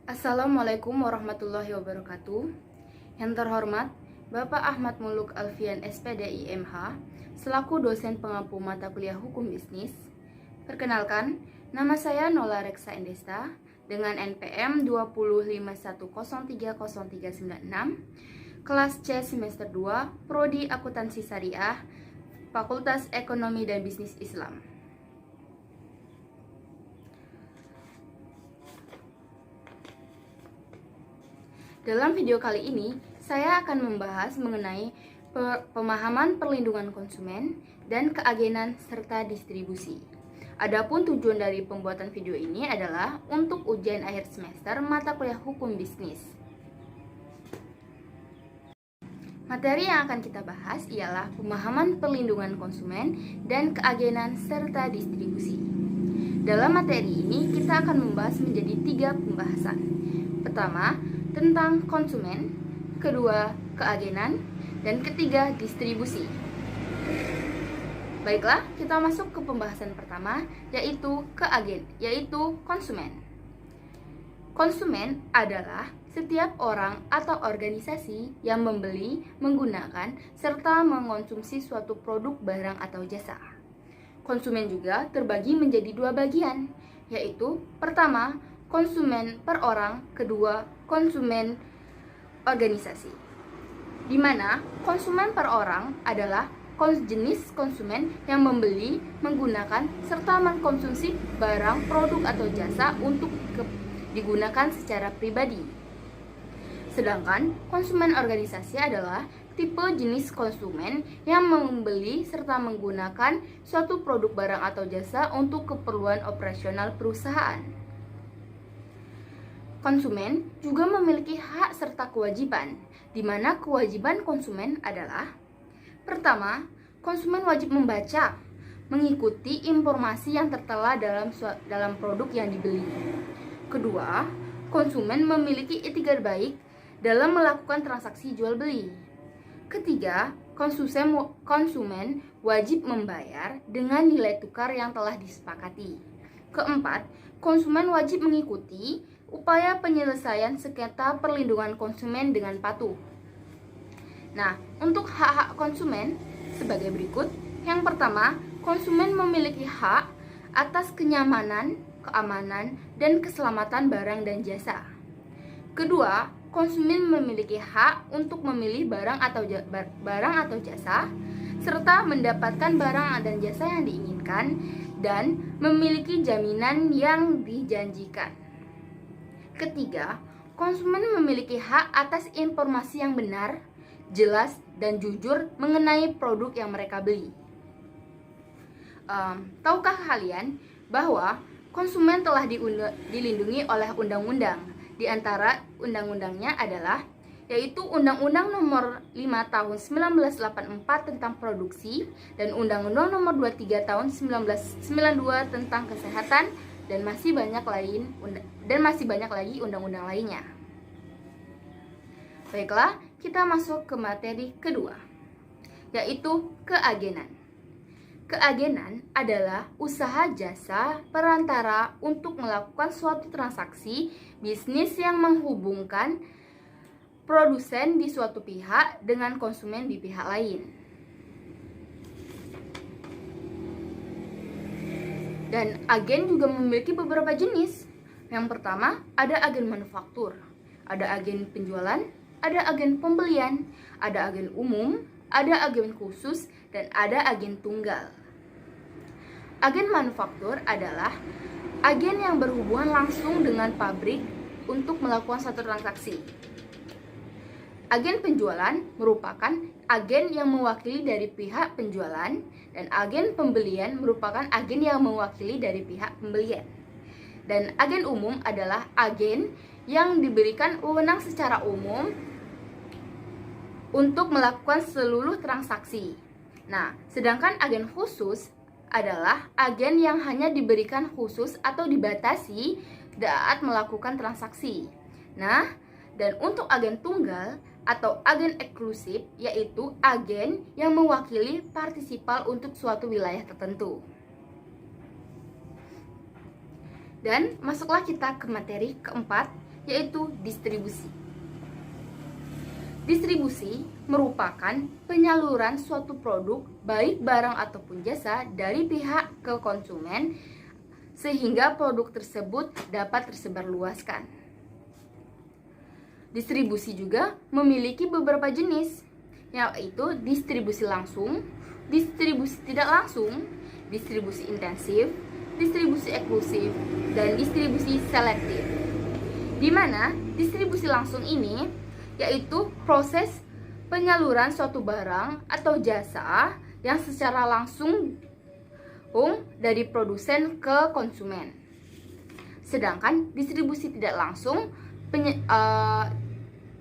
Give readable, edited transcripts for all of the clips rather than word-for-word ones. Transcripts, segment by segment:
Assalamualaikum warahmatullahi wabarakatuh. Yang terhormat Bapak Ahmad Muluk Alfian SPDI MH selaku dosen pengampu mata kuliah Hukum Bisnis. Perkenalkan, nama saya Nola Reksa Endesta dengan NPM 205103036, kelas C semester 2, Prodi Akuntansi Syariah, Fakultas Ekonomi dan Bisnis Islam. Dalam video kali ini, saya akan membahas mengenai pemahaman perlindungan konsumen dan keagenan serta distribusi. Adapun tujuan dari pembuatan video ini adalah untuk ujian akhir semester mata kuliah Hukum Bisnis. Materi yang akan kita bahas ialah pemahaman perlindungan konsumen dan keagenan serta distribusi. Dalam materi ini, kita akan membahas menjadi 3 pembahasan. Pertama, tentang konsumen, kedua keagenan, dan ketiga distribusi. Baiklah, kita masuk ke pembahasan pertama, yaitu konsumen. Konsumen adalah setiap orang atau organisasi yang membeli, menggunakan, serta mengonsumsi suatu produk, barang, atau jasa. Konsumen juga terbagi menjadi 2 bagian, yaitu pertama, konsumen per orang, kedua, konsumen organisasi. Di mana konsumen per orang adalah jenis konsumen yang membeli, menggunakan, serta mengkonsumsi barang, produk, atau jasa untuk digunakan secara pribadi. Sedangkan konsumen organisasi adalah tipe jenis konsumen yang membeli serta menggunakan suatu produk, barang, atau jasa untuk keperluan operasional perusahaan. Konsumen juga memiliki hak serta kewajiban, di mana kewajiban konsumen adalah: pertama, konsumen wajib membaca, mengikuti informasi yang tertera dalam produk yang dibeli. Kedua, konsumen memiliki etikat baik dalam melakukan transaksi jual beli. Ketiga, konsumen wajib membayar dengan nilai tukar yang telah disepakati. Keempat, konsumen wajib mengikuti upaya penyelesaian sengketa perlindungan konsumen dengan patuh. Nah, untuk hak-hak konsumen sebagai berikut. Yang pertama, konsumen memiliki hak atas kenyamanan, keamanan, dan keselamatan barang dan jasa. Kedua, konsumen memiliki hak untuk memilih barang atau jasa, serta mendapatkan barang dan jasa yang diinginkan, dan memiliki jaminan yang dijanjikan. Ketiga, konsumen memiliki hak atas informasi yang benar, jelas, dan jujur mengenai produk yang mereka beli. Tahukah kalian bahwa konsumen telah dilindungi oleh undang-undang? Di antara undang-undangnya adalah yaitu Undang-Undang Nomor 5 Tahun 1984 tentang produksi dan Undang-Undang Nomor 23 Tahun 1992 tentang kesehatan, dan masih banyak lagi undang-undang lainnya. Baiklah, kita masuk ke materi kedua, yaitu keagenan. Keagenan adalah usaha jasa perantara untuk melakukan suatu transaksi bisnis yang menghubungkan produsen di suatu pihak dengan konsumen di pihak lain. Dan agen juga memiliki beberapa jenis. Yang pertama, ada agen manufaktur, ada agen penjualan, ada agen pembelian, ada agen umum, ada agen khusus, dan ada agen tunggal. Agen manufaktur adalah agen yang berhubungan langsung dengan pabrik untuk melakukan suatu transaksi. Agen penjualan merupakan agen yang mewakili dari pihak penjualan, dan agen pembelian merupakan agen yang mewakili dari pihak pembelian. Dan agen umum adalah agen yang diberikan wewenang secara umum untuk melakukan seluruh transaksi. Nah, sedangkan agen khusus adalah agen yang hanya diberikan khusus atau dibatasi saat melakukan transaksi. Nah, dan untuk agen tunggal atau agen eksklusif, yaitu agen yang mewakili partisipal untuk suatu wilayah tertentu. Dan masuklah kita ke materi keempat, yaitu distribusi. Distribusi merupakan penyaluran suatu produk, baik barang ataupun jasa, dari pihak ke konsumen sehingga produk tersebut dapat tersebarluaskan. Distribusi juga memiliki beberapa jenis, yaitu distribusi langsung, distribusi tidak langsung, distribusi intensif, distribusi eksklusif, dan distribusi selektif. Di mana distribusi langsung ini yaitu proses penyaluran suatu barang atau jasa yang secara langsung dari produsen ke konsumen. Sedangkan distribusi tidak langsung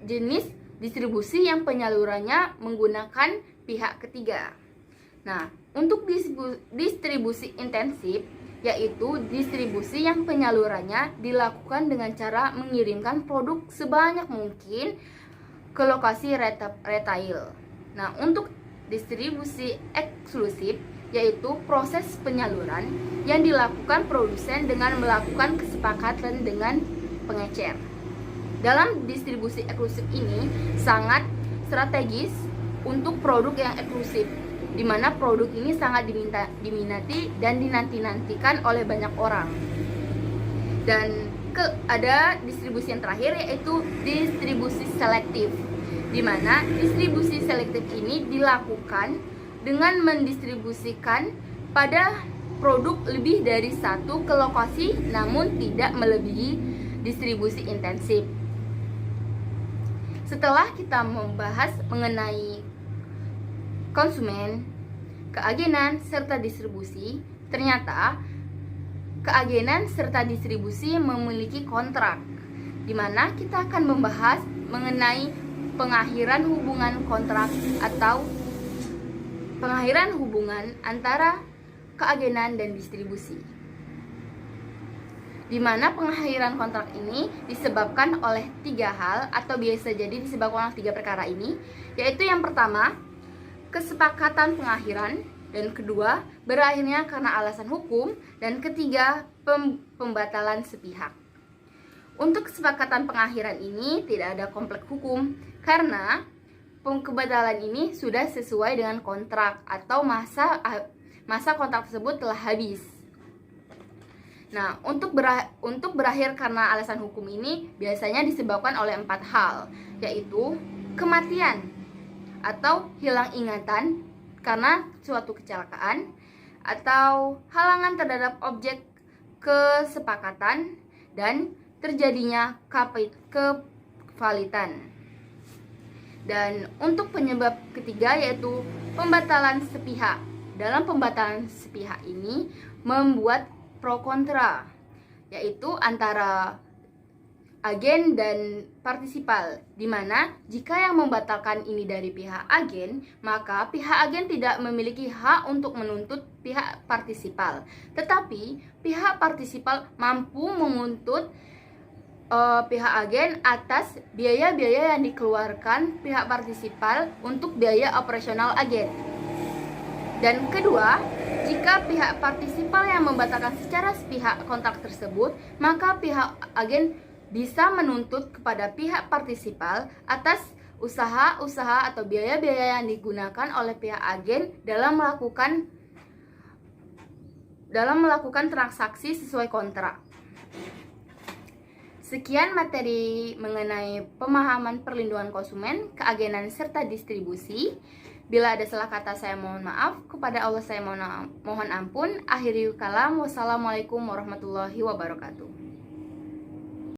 jenis distribusi yang penyalurannya menggunakan pihak ketiga. Nah, untuk distribusi intensif yaitu distribusi yang penyalurannya dilakukan dengan cara mengirimkan produk sebanyak mungkin ke lokasi retail. Nah, untuk distribusi eksklusif yaitu proses penyaluran yang dilakukan produsen dengan melakukan kesepakatan dengan pengecer. Dalam distribusi eksklusif ini sangat strategis untuk produk yang eksklusif, di mana produk ini sangat diminati dan dinanti-nantikan oleh banyak orang. Dan ada distribusi yang terakhir yaitu distribusi selektif, di mana distribusi selektif ini dilakukan dengan mendistribusikan pada produk lebih dari satu ke lokasi namun tidak melebihi distribusi intensif. Setelah kita membahas mengenai konsumen, keagenan, serta distribusi, ternyata keagenan serta distribusi memiliki kontrak, di mana kita akan membahas mengenai pengakhiran hubungan kontrak atau pengakhiran hubungan antara keagenan dan distribusi, di mana pengakhiran kontrak ini disebabkan oleh 3 hal atau biasa jadi disebabkan oleh 3 perkara ini, yaitu yang pertama, kesepakatan pengakhiran, dan kedua, berakhirnya karena alasan hukum, dan ketiga, pembatalan sepihak. Untuk kesepakatan pengakhiran ini tidak ada komplek hukum karena pembatalan ini sudah sesuai dengan kontrak atau masa kontrak tersebut telah habis. Nah, untuk berakhir karena alasan hukum ini biasanya disebabkan oleh 4 hal, yaitu kematian atau hilang ingatan karena suatu kecelakaan, atau halangan terhadap objek kesepakatan, dan terjadinya kevalitan. Dan untuk penyebab ketiga yaitu pembatalan sepihak. Dalam pembatalan sepihak ini membuat pro kontra, yaitu antara agen dan partisipal, di mana jika yang membatalkan ini dari pihak agen, maka pihak agen tidak memiliki hak untuk menuntut pihak partisipal, tetapi pihak partisipal mampu menuntut pihak agen atas biaya-biaya yang dikeluarkan pihak partisipal untuk biaya operasional agen. Dan kedua, jika pihak partisipal yang membatalkan secara sepihak kontrak tersebut, maka pihak agen bisa menuntut kepada pihak partisipal atas usaha-usaha atau biaya-biaya yang digunakan oleh pihak agen dalam melakukan transaksi sesuai kontrak. Sekian materi mengenai pemahaman perlindungan konsumen, keagenan, serta distribusi. Bila ada salah kata saya mohon maaf, kepada Allah saya mohon ampun. Akhiri kalam, wassalamualaikum warahmatullahi wabarakatuh.